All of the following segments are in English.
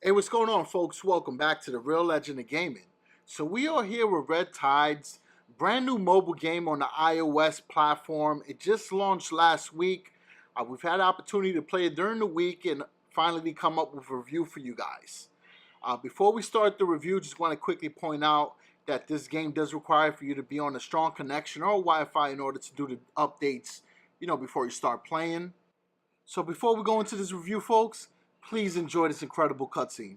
Hey, what's going on, folks? Welcome back to the Real Legend of Gaming. So we are here with Red Tides, brand new mobile game on the iOS platform. It just launched last week. We've had the opportunity to play it during the week and finally come up with a review for you guys. Before we start the review, just want to quickly point out that this game does require for you to be on a strong connection or Wi-Fi in order to do the updates, before you start playing. So before we go into this review, folks, please enjoy this incredible cutscene.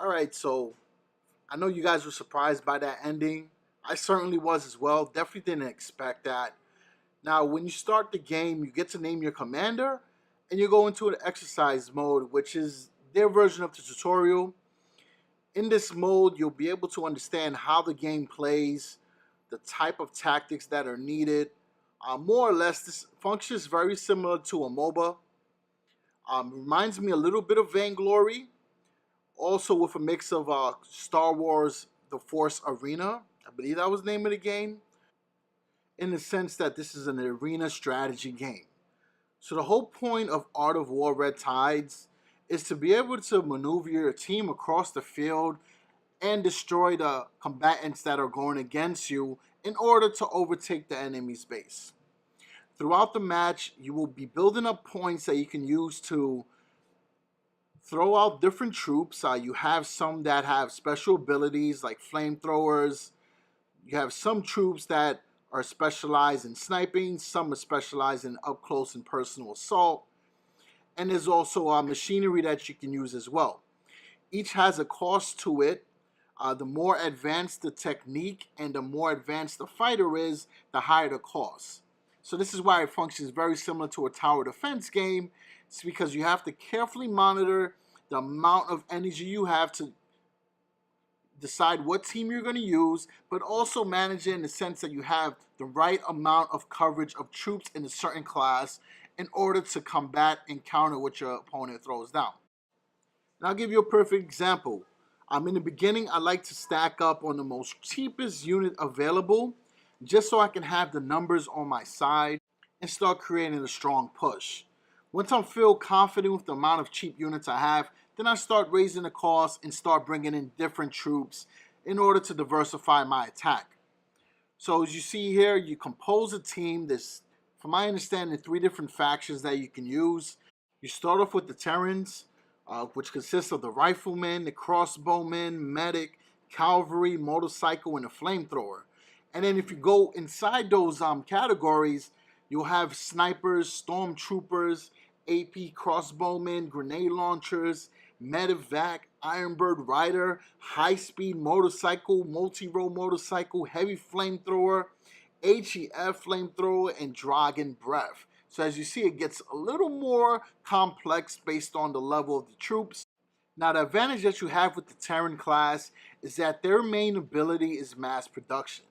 All right, so I know you guys were surprised by that ending. I certainly was as well. Definitely didn't expect that. Now, when you start the game, you get to name your commander, and you go into an exercise mode, which is their version of the tutorial. In this mode, you'll be able to understand how the game plays, the type of tactics that are needed. More or less, this functions very similar to a MOBA. Reminds me a little bit of Vainglory, also with a mix of Star Wars The Force Arena. I believe that was the name of the game. In the sense that this is an arena strategy game. So the whole point of Art of War Red Tides is to be able to maneuver your team across the field and destroy the combatants that are going against you in order to overtake the enemy's base. Throughout the match, you will be building up points that you can use to throw out different troops. You have some that have special abilities like flamethrowers. You have some troops that are specialized in sniping, some are specialized in up close and personal assault, and there's also machinery that you can use as well. Each has a cost to it. The more advanced the technique and the more advanced the fighter is, the higher the cost. So this is why it functions very similar to a tower defense game. It's because you have to carefully monitor the amount of energy you have to decide what team you're going to use, but also manage it in the sense that you have the right amount of coverage of troops in a certain class in order to combat and counter what your opponent throws down. And I'll give you a perfect example. In the beginning, I like to stack up on the most cheapest unit available just so I can have the numbers on my side and start creating a strong push. Once I feel confident with the amount of cheap units I have, then I start raising the cost and start bringing in different troops in order to diversify my attack. So as you see here, you compose a team. There's, from my understanding, 3 different factions that you can use. You start off with the Terrans, which consists of the Riflemen, the Crossbowmen, Medic, Cavalry, Motorcycle, and a Flamethrower. And then if you go inside those categories, you'll have Snipers, Stormtroopers, AP Crossbowmen, Grenade Launchers, Medevac, Ironbird Rider, High-Speed Motorcycle, Multi-Role Motorcycle, Heavy Flamethrower, HEF Flamethrower, and Dragon Breath. So as you see, it gets a little more complex based on the level of the troops. Now, the advantage that you have with the Terran class is that their main ability is mass production.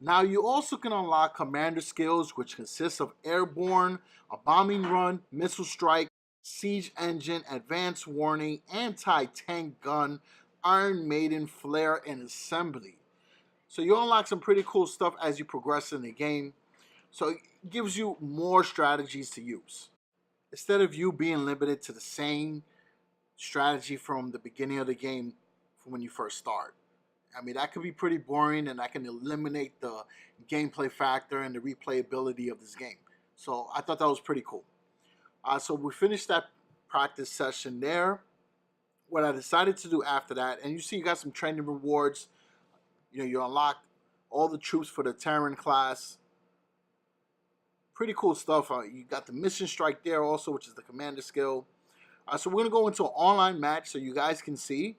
Now, you also can unlock commander skills, which consists of Airborne, a Bombing Run, Missile Strike, Siege Engine, Advanced Warning, Anti-Tank Gun, Iron Maiden, Flare, and Assembly. So you unlock some pretty cool stuff as you progress in the game. So it gives you more strategies to use. Instead of you being limited to the same strategy from the beginning of the game from when you first start. I mean, that could be pretty boring, and that can eliminate the gameplay factor and the replayability of this game. So I thought that was pretty cool. So we finished that practice session there. What I decided to do after that, and you see you got some training rewards. You know, you unlock all the troops for the Terran class. Pretty cool stuff. You got the Mission Strike there also, which is the commander skill. So we're going to go into an online match so you guys can see.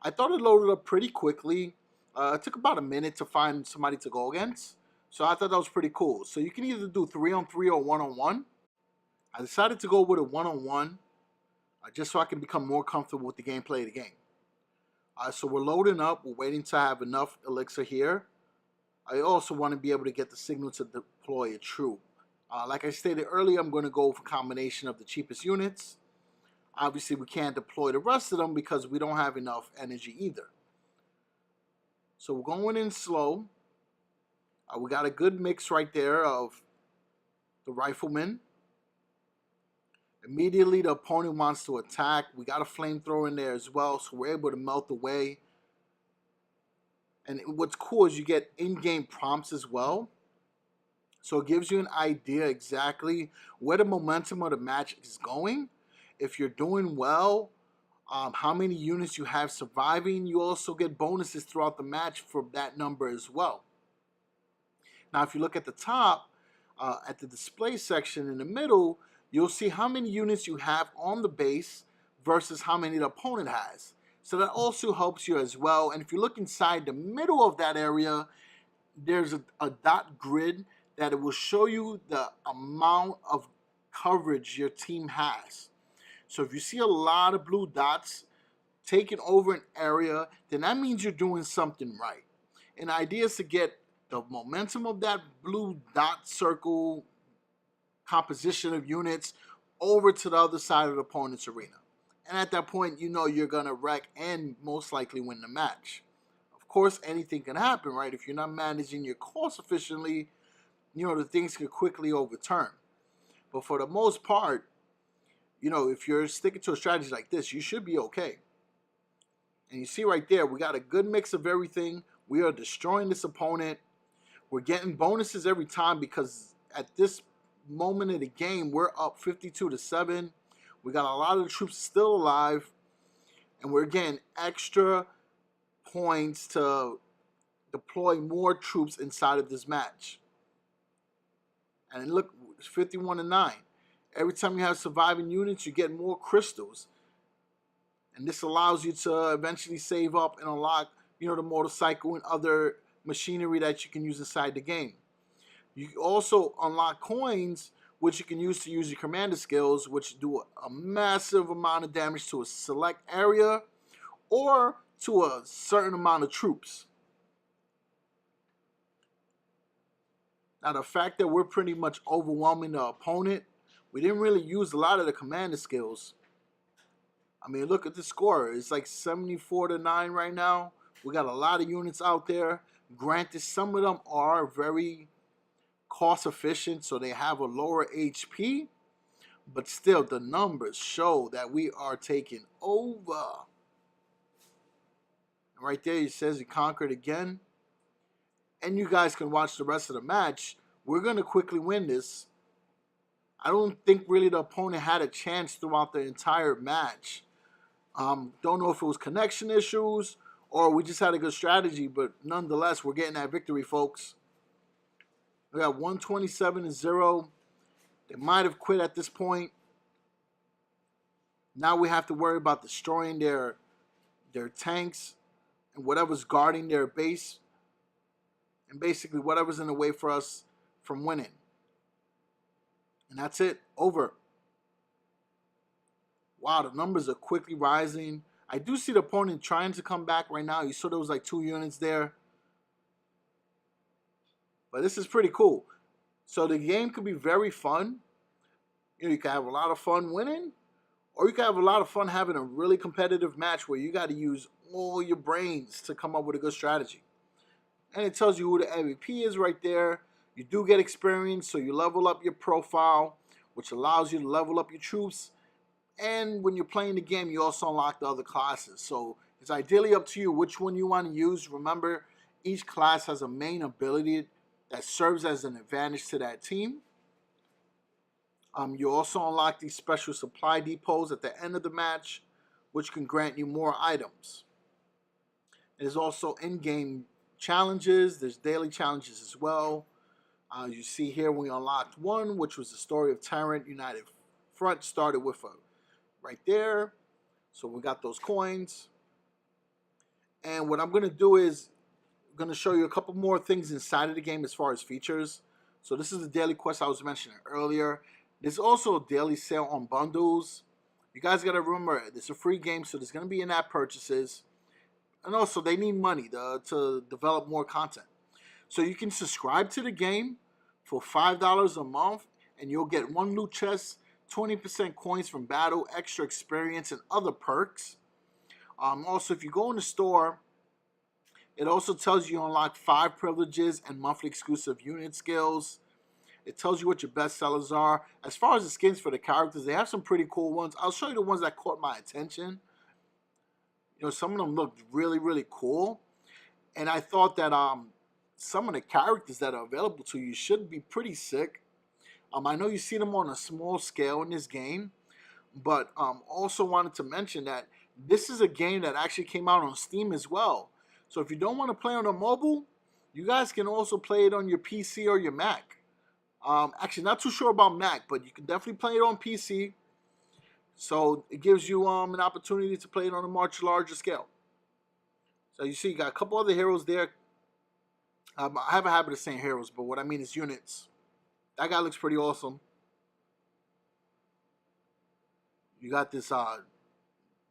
I thought it loaded up pretty quickly. It took about a minute to find somebody to go against. So I thought that was pretty cool. So you can either do 3-on-3 or 1-on-1. I decided to go with a 1-on-1 just so I can become more comfortable with the gameplay of the game. So we're loading up. We're waiting to have enough elixir here. I also want to be able to get the signal to deploy a troop. Like I stated earlier, I'm going to go for a combination of the cheapest units. Obviously, we can't deploy the rest of them because we don't have enough energy either. So we're going in slow. We got a good mix right there of the Riflemen. Immediately, the opponent wants to attack. We got a Flamethrower in there as well, so we're able to melt away. And what's cool is you get in-game prompts as well. So it gives you an idea exactly where the momentum of the match is going. If you're doing well, how many units you have surviving. You also get bonuses throughout the match for that number as well. Now, if you look at the top, at the display section in the middle, you'll see how many units you have on the base versus how many the opponent has. So that also helps you as well. And if you look inside the middle of that area, there's a dot grid that it will show you the amount of coverage your team has. So if you see a lot of blue dots taking over an area, then that means you're doing something right. And the idea is to get the momentum of that blue dot circle composition of units over to the other side of the opponent's arena. And at that point, you know you're going to wreck and most likely win the match. Of course, anything can happen, right? If you're not managing your course efficiently, you know, the things can quickly overturn. But for the most part, you know, if you're sticking to a strategy like this, you should be okay. And you see right there, we got a good mix of everything. We are destroying this opponent. We're getting bonuses every time because at this moment of the game, we're up 52-7. We got a lot of the troops still alive. And we're getting extra points to deploy more troops inside of this match. And look, it's 51-9. Every time you have surviving units, you get more crystals. And this allows you to eventually save up and unlock, you know, the motorcycle and other machinery that you can use inside the game. You also unlock coins, which you can use your commander skills, which do a massive amount of damage to a select area. Or to a certain amount of troops. Now, the fact that we're pretty much overwhelming the opponent, we didn't really use a lot of the commander skills. I mean, look at the score. It's like 74-9 right now. We got a lot of units out there. Granted, some of them are very cost efficient, so they have a lower HP. But still, the numbers show that we are taking over. Right there, it says he conquered again. And you guys can watch the rest of the match. We're going to quickly win this. I don't think really the opponent had a chance throughout the entire match. Don't know if it was connection issues or we just had a good strategy, but nonetheless, we're getting that victory, folks. We got 127-0. They might have quit at this point. Now we have to worry about destroying their tanks and whatever's guarding their base. And basically whatever's in the way for us from winning. And that's it. Over. Wow, the numbers are quickly rising. I do see the opponent trying to come back right now. You saw there was like 2 units there. But this is pretty cool. So the game could be very fun. You can have a lot of fun winning. Or you can have a lot of fun having a really competitive match where you got to use all your brains to come up with a good strategy. And it tells you who the MVP is right there. You do get experience, so you level up your profile, which allows you to level up your troops. And when you're playing the game, you also unlock the other classes. So it's ideally up to you which one you want to use. Remember, each class has a main ability that serves as an advantage to that team. You also unlock these special supply depots at the end of the match, which can grant you more items. There's also in-game challenges. There's daily challenges as well. You see here we unlocked one, which was the story of Tyrant United Front. Started with a right there. So we got those coins. And what I'm going to do is I'm going to show you a couple more things inside of the game as far as features. So this is the daily quest I was mentioning earlier. There's also a daily sale on bundles. You guys got to remember, it's a free game, so there's going to be in-app purchases. And also, they need money to develop more content. So you can subscribe to the game for $5 a month, and you'll get 1 loot chest, 20% coins from battle, extra experience, and other perks. Also, if you go in the store, it also tells you unlock 5 privileges and monthly exclusive unit skills. It tells you what your best sellers are. As far as the skins for the characters, they have some pretty cool ones. I'll show you the ones that caught my attention. You know, some of them looked really, really cool. And I thought that some of the characters that are available to you should be pretty sick. I know you see them on a small scale in this game. But also wanted to mention that this is a game that actually came out on Steam as well. So if you don't want to play on a mobile, you guys can also play it on your PC or your Mac. Actually, not too sure about Mac, but you can definitely play it on PC. So it gives you an opportunity to play it on a much larger scale. So you see, you got a couple other heroes there. I have a habit of saying heroes, but what I mean is units. That guy looks pretty awesome. You got this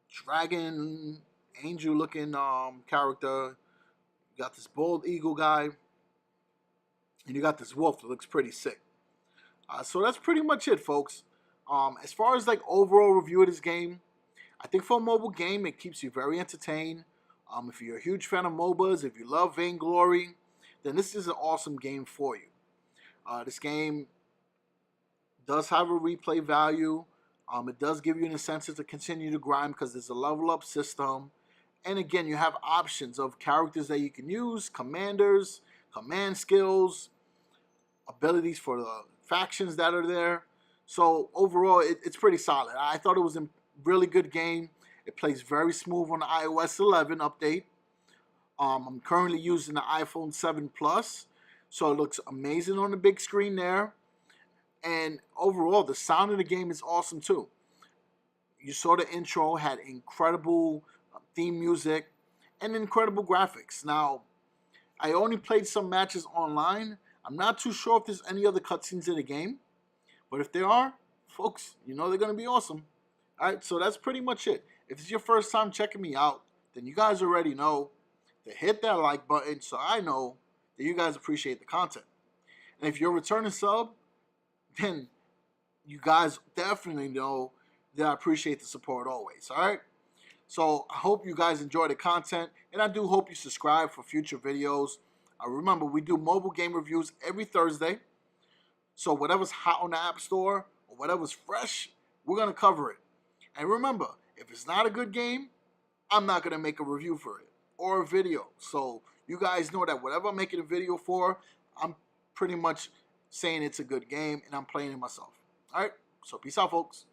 dragon, angel-looking character. You got this bald eagle guy. And you got this wolf that looks pretty sick. So that's pretty much it, folks. As far as like overall review of this game, I think for a mobile game, it keeps you very entertained. If you're a huge fan of MOBAs, if you love Vainglory, then this is an awesome game for you. This game does have a replay value. It does give you an incentive to continue to grind because there's a level up system. And again, you have options of characters that you can use, commanders, command skills, abilities for the factions that are there. So overall, it's pretty solid. I thought it was a really good game. It plays very smooth on the iOS 11 update. I'm currently using the iPhone 7 Plus, so it looks amazing on the big screen there. And overall, the sound of the game is awesome too. You saw the intro, had incredible theme music and incredible graphics. Now, I only played some matches online. I'm not too sure if there's any other cutscenes in the game. But if there are, folks, you know they're going to be awesome. Alright, so that's pretty much it. If it's your first time checking me out, then you guys already know to hit that like button so I know that you guys appreciate the content. And if you're a returning sub, then you guys definitely know that I appreciate the support always, all right? So I hope you guys enjoy the content, and I do hope you subscribe for future videos. Remember, we do mobile game reviews every Thursday. So whatever's hot on the App Store or whatever's fresh, we're going to cover it. And remember, if it's not a good game, I'm not going to make a review for it or a video. So you guys know that whatever I'm making a video for, I'm pretty much saying it's a good game and I'm playing it myself. All right, so peace out, folks.